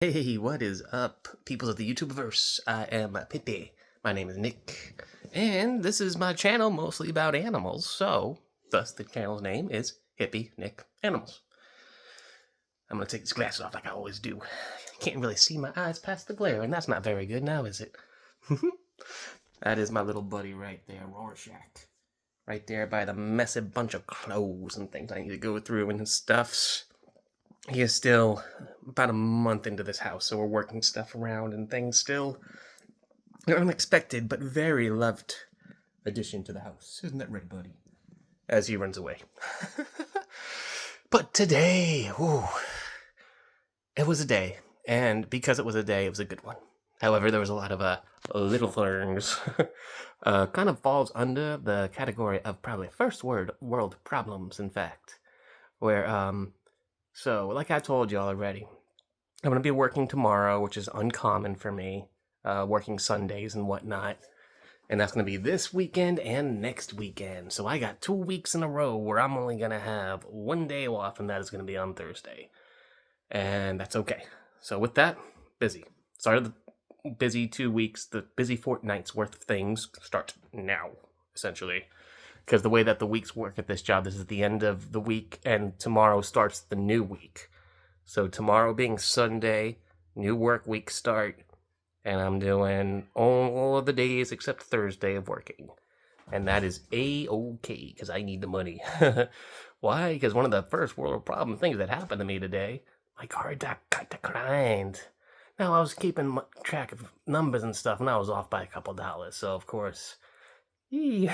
Hey, what is up, peoples of the YouTubeverse? I am Hippie. My name is Nick, and this is my channel mostly about animals, so thus the channel's name is Hippie Nick Animals. I'm gonna take these glasses off like I always do. Can't really see my eyes past the glare, and that's not very good now, is it? That is my little buddy right there, Rorschach. Right there by the messy bunch of clothes and things I need to go through and stuffs. He is still about a month into this house, so we're working stuff around and things still. An unexpected but very loved addition to the house. Isn't that right, buddy? As he runs away. But today, it was a day. And because it was a day, it was a good one. However, there was a lot of little things. Kind of falls under the category of probably first world problems, in fact. Where, So, like I told y'all already, I'm going to be working tomorrow, which is uncommon for me, working Sundays and whatnot. And that's going to be this weekend and next weekend. So I got 2 weeks in a row where I'm only going to have one day off, and that is going to be on Thursday. And that's okay. So with that, busy. Started the busy 2 weeks, the busy fortnight's worth of things start now, essentially. Because the way that the weeks work at this job, this is the end of the week, and tomorrow starts the new week. So tomorrow being Sunday, new work week start, and I'm doing all of the days except Thursday of working. And that is A-okay, because I need the money. Why? Because one of the first world problem things that happened to me today, my card got declined. Now, I was keeping track of numbers and stuff, and I was off by a couple dollars, so of course... you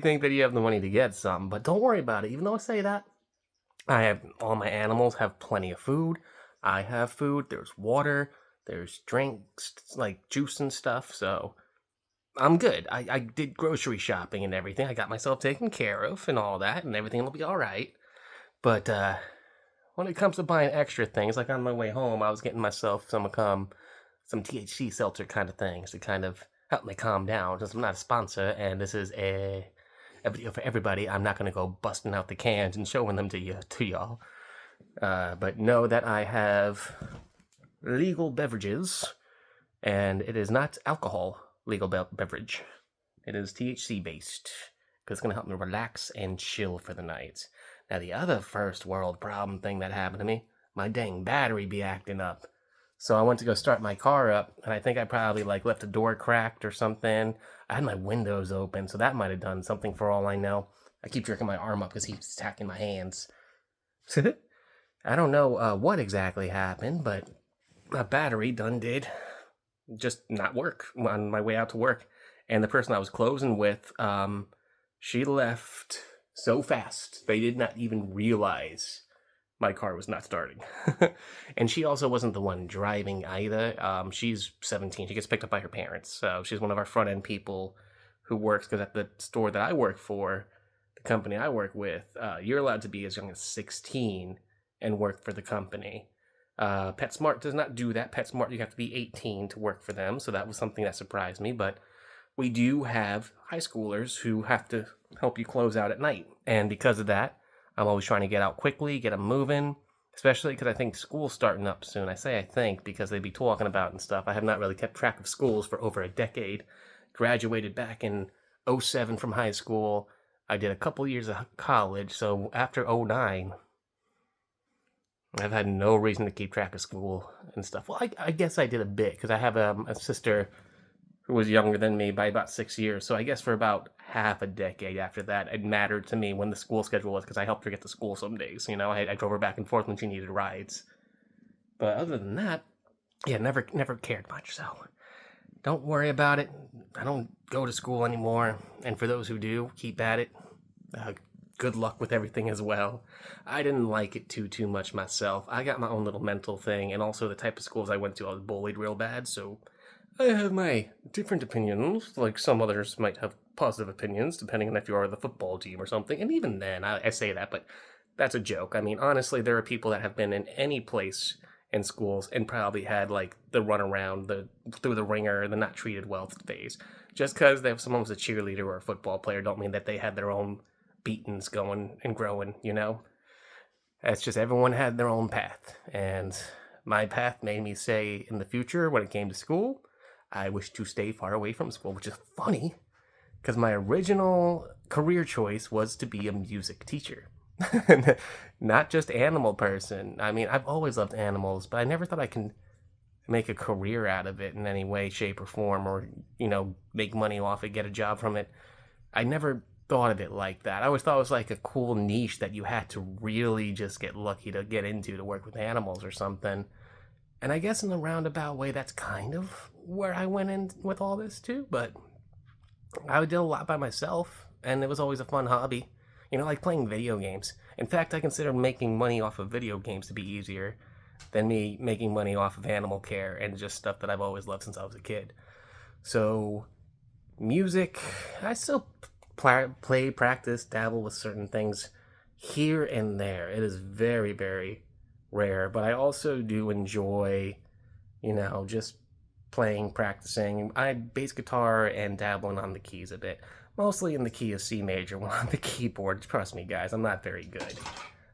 think that you have the money to get some, but don't worry about it. Even though I say that, all my animals have plenty of food. I have food. There's water. There's drinks, like juice and stuff. So I'm good. I did grocery shopping and everything. I got myself taken care of and all that, and everything will be all right. But when it comes to buying extra things, like on my way home, I was getting myself some THC seltzer kind of things to kind of help me calm down. Since I'm not a sponsor, and this is a video for everybody, I'm not going to go busting out the cans and showing them to y'all. But know that I have legal beverages, and it is not alcohol legal beverage. It is THC based, because it's going to help me relax and chill for the night. Now, the other first world problem thing that happened to me, my dang battery be acting up. So I went to go start my car up, and I think I probably left the door cracked or something. I had my windows open, so that might have done something for all I know. I keep jerking my arm up because he's attacking my hands. I don't know what exactly happened, but my battery done did just not work on my way out to work. And the person I was closing with, she left so fast, they did not even realize my car was not starting. And she also wasn't the one driving either. She's 17. She gets picked up by her parents. So she's one of our front end people who works, because at the store that I work for, the company I work with, you're allowed to be as young as 16 and work for the company. PetSmart does not do that. PetSmart, you have to be 18 to work for them. So that was something that surprised me. But we do have high schoolers who have to help you close out at night. And because of that, I'm always trying to get out quickly, get them moving, especially because I think school's starting up soon. I say I think because they be talking about and stuff. I have not really kept track of schools for over a decade. Graduated back in 07 from high school. I did a couple years of college, so after 09, I've had no reason to keep track of school and stuff. Well, I guess I did a bit, because I have a sister who was younger than me by about 6 years. So I guess for about half a decade after that, it mattered to me when the school schedule was, because I helped her get to school some days. I drove her back and forth when she needed rides. But other than that, yeah, never cared much. So don't worry about it. I don't go to school anymore. And for those who do, keep at it. Good luck with everything as well. I didn't like it too much myself. I got my own little mental thing, and also the type of schools I went to, I was bullied real bad, so I have my different opinions, like some others might have positive opinions, depending on if you are the football team or something. And even then, I say that, but that's a joke. I mean, honestly, there are people that have been in any place in schools and probably had, the runaround, the through the ringer, the not treated well phase. Just because someone was a cheerleader or a football player don't mean that they had their own beatings going and growing, It's just everyone had their own path. And my path made me say in the future when it came to school, I wish to stay far away from school, which is funny because my original career choice was to be a music teacher. Not just animal person. I mean, I've always loved animals, but I never thought I can make a career out of it in any way, shape, or form, or, make money off it, get a job from it. I never thought of it like that. I always thought it was like a cool niche that you had to really just get lucky to get into to work with animals or something. And I guess in a roundabout way, that's kind of where I went in with all this too. But I did a lot by myself, and it was always a fun hobby. Like playing video games. In fact, I consider making money off of video games to be easier than me making money off of animal care and just stuff that I've always loved since I was a kid. So, music, I still play, practice, dabble with certain things here and there. It is very, very rare, but I also do enjoy, just playing, practicing. I bass guitar and dabbling on the keys a bit. Mostly in the key of C major when on the keyboard. Trust me, guys, I'm not very good.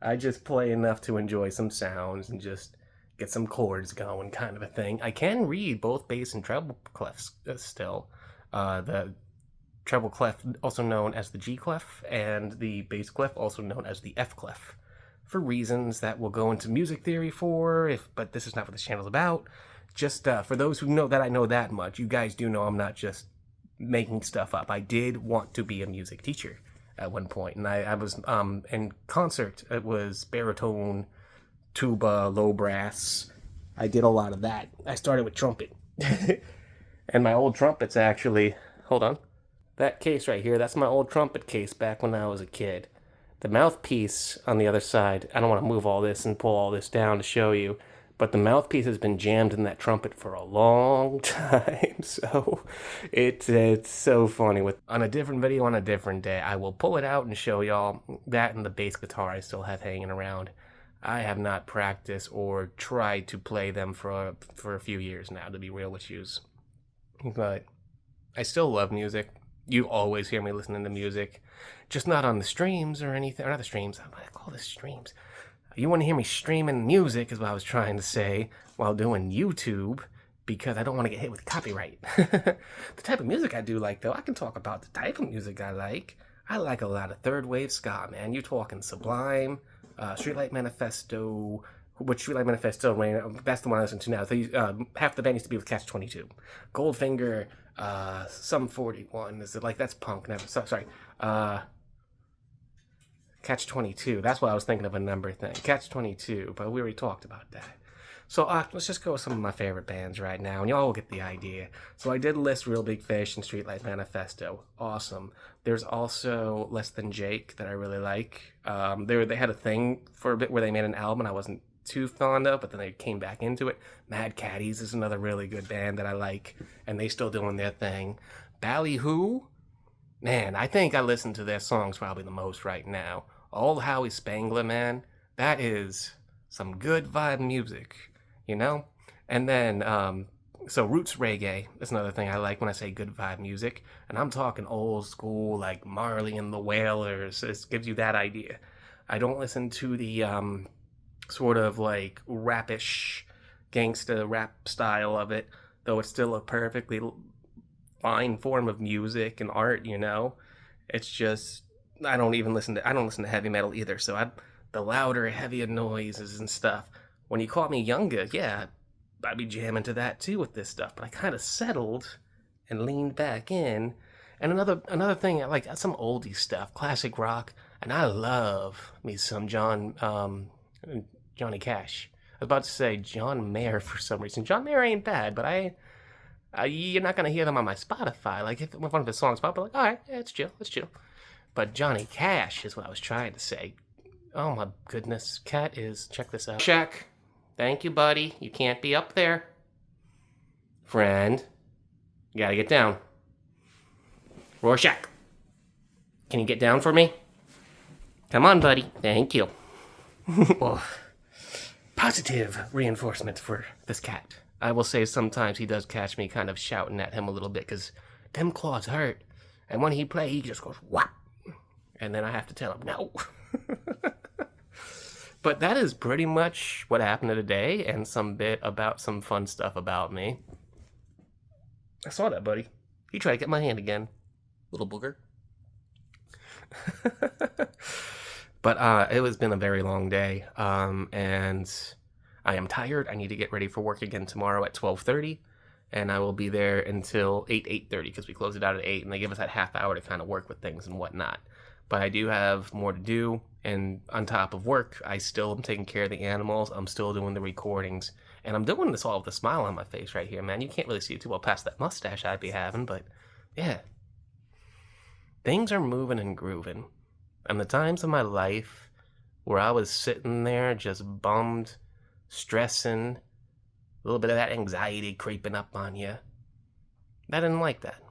I just play enough to enjoy some sounds and just get some chords going, kind of a thing. I can read both bass and treble clefs still. The treble clef, also known as the G clef, and the bass clef, also known as the F clef, for reasons that we'll go into music theory but this is not what this channel's about. Just for those who know that I know that much, you guys do know I'm not just making stuff up. I did want to be a music teacher at one point, and I was in concert. It was baritone, tuba, low brass. I did a lot of that. I started with trumpet. And my old trumpets actually, hold on, that case right here, that's my old trumpet case back when I was a kid. The mouthpiece on the other side, I don't want to move all this and pull all this down to show you, but the mouthpiece has been jammed in that trumpet for a long time. So it's so funny. On a different video on a different day, I will pull it out and show y'all that, and the bass guitar I still have hanging around. I have not practiced or tried to play them for a few years now, to be real with yous. But I still love music. You always hear me listening to music, just not on the streams or anything. Or not the streams. I call this streams. You want to hear me streaming music is what I was trying to say while doing YouTube, because I don't want to get hit with copyright. The type of music I do like, though, I can talk about the type of music I like. I like a lot of third wave ska, man. You're talking Sublime, Streetlight Manifesto, which Streetlight Manifesto, that's the one I listen to now. Half the band used to be with Catch 22. Goldfinger, Sum 41, is it like, that's punk, never, sorry, Catch 22. That's what I was thinking of, a number thing. Catch 22, but we already talked about that. So let's just go with some of my favorite bands right now, and y'all will get the idea. So I did list Real Big Fish and Streetlight Manifesto. Awesome. There's also Less Than Jake that I really like. They had a thing for a bit where they made an album I wasn't too fond of, but then they came back into it. Mad Caddies is another really good band that I like, and they still doing their thing. Ballyhoo, man, I think I listen to their songs probably the most right now. Old Howie Spangler, man, that is some good vibe music, And then, so roots reggae is another thing I like when I say good vibe music. And I'm talking old school, like Marley and the Wailers. It gives you that idea. I don't listen to the sort of like rapish gangsta rap style of it, though it's still a perfectly fine form of music and art, It's just, I don't listen to heavy metal either, so the louder, heavier noises and stuff. When you caught me younger, yeah, I'd be jamming to that too with this stuff, but I kind of settled and leaned back in. And another thing, I like some oldie stuff, classic rock, and I love me some Johnny Cash. I was about to say John Mayer for some reason. John Mayer ain't bad, but you're not gonna hear them on my Spotify. Like if one of his songs pop, I'm like, all right, yeah, it's chill. But Johnny Cash is what I was trying to say. Oh my goodness, Cat is, check this out. Shaq, thank you, buddy. You can't be up there. Friend, you gotta get down. Rorschach, can you get down for me? Come on, buddy. Thank you. Well, positive reinforcement for this cat. I will say sometimes he does catch me kind of shouting at him a little bit, because them claws hurt. And when he plays, he just goes, whap. And then I have to tell him, no. But that is pretty much what happened today, and some bit about some fun stuff about me. I saw that, buddy. He tried to get my hand again. Little booger. But it has been a very long day, and I am tired. I need to get ready for work again tomorrow at 12:30, and I will be there until 8:30 because we close it out at 8, and they give us that half hour to kind of work with things and whatnot. But I do have more to do, and on top of work, I still am taking care of the animals. I'm still doing the recordings, and I'm doing this all with a smile on my face right here, man. You can't really see it too well past that mustache I'd be having, but yeah. Things are moving and grooving. And the times of my life where I was sitting there just bummed, stressing, a little bit of that anxiety creeping up on you, I didn't like that.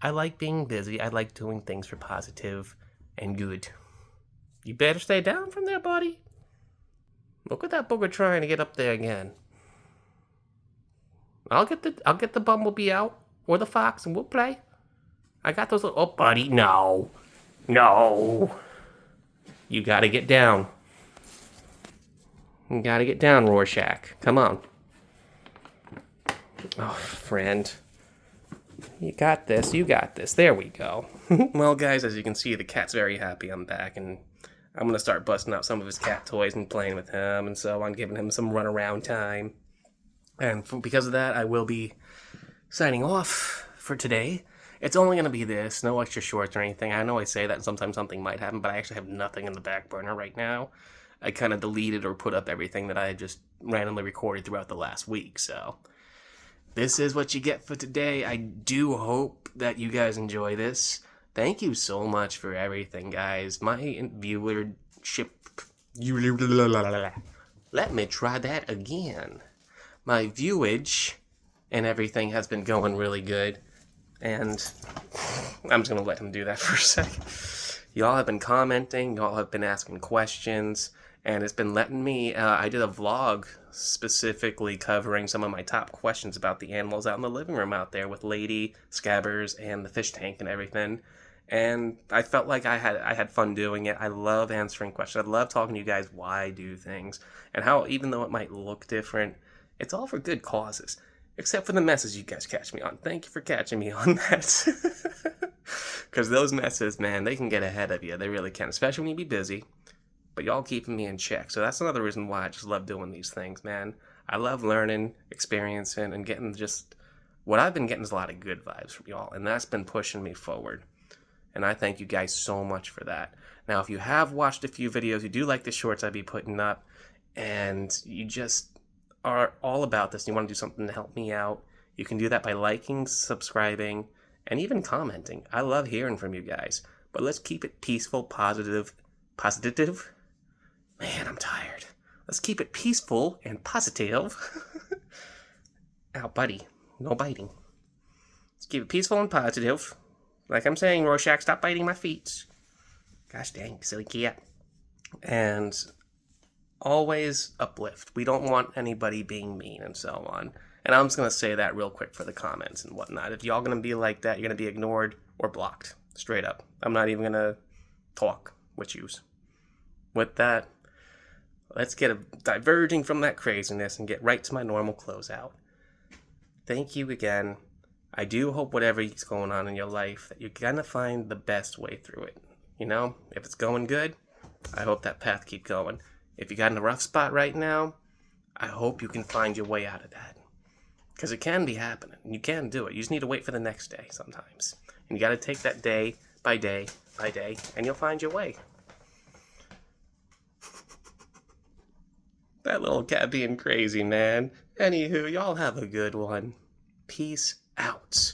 I like being busy. I like doing things for positive and good. You better stay down from there, buddy. Look at that booger trying to get up there again. I'll get the bumblebee out or the fox and we'll play. I got those little... Oh, buddy, no. No. You gotta get down. You gotta get down, Rorschach. Come on. Oh, friend. You got this. You got this. There we go. Well, guys, as you can see, the cat's very happy I'm back, and I'm going to start busting out some of his cat toys and playing with him and so on, giving him some runaround time. And because of that, I will be signing off for today. It's only going to be this, no extra shorts or anything. I know I say that and sometimes something might happen, but I actually have nothing in the back burner right now. I kind of deleted or put up everything that I had just randomly recorded throughout the last week, so this is what you get for today. I do hope that you guys enjoy this. Thank you so much for everything, guys. My viewership... Let me try that again. My viewage and everything has been going really good. And I'm just going to let him do that for a second. Y'all have been commenting. Y'all have been asking questions. And it's been letting me... I did a vlog specifically covering some of my top questions about the animals out in the living room out there with Lady, Scabbers, and the fish tank and everything. And I felt like I had fun doing it. I love answering questions. I love talking to you guys why I do things. And how, even though it might look different, it's all for good causes. Except for the messes you guys catch me on. Thank you for catching me on that. Because those messes, man, they can get ahead of you. They really can. Especially when you be busy. But y'all keeping me in check. So that's another reason why I just love doing these things, man. I love learning, experiencing, and getting just... What I've been getting is a lot of good vibes from y'all. And that's been pushing me forward. And I thank you guys so much for that. Now, if you have watched a few videos, you do like the shorts I be putting up, and you just are all about this, and you want to do something to help me out, you can do that by liking, subscribing, and even commenting. I love hearing from you guys. But let's keep it peaceful, positive. Positive? Man, I'm tired. Let's keep it peaceful and positive. Ow, buddy. No biting. Let's keep it peaceful and positive. Like I'm saying, Rorschach, stop biting my feet. Gosh dang, silly cat. And always uplift. We don't want anybody being mean and so on. And I'm just going to say that real quick for the comments and whatnot. If y'all going to be like that, you're going to be ignored or blocked. Straight up. I'm not even going to talk with yous. With that, let's get diverging from that craziness and get right to my normal closeout. Thank you again. I do hope whatever is going on in your life, that you're going to find the best way through it. You know, if it's going good, I hope that path keep going. If you got in a rough spot right now, I hope you can find your way out of that. Because it can be happening. And you can do it. You just need to wait for the next day sometimes. And you got to take that day by day by day, and you'll find your way. That little cat being crazy, man. Anywho, y'all have a good one. Peace out.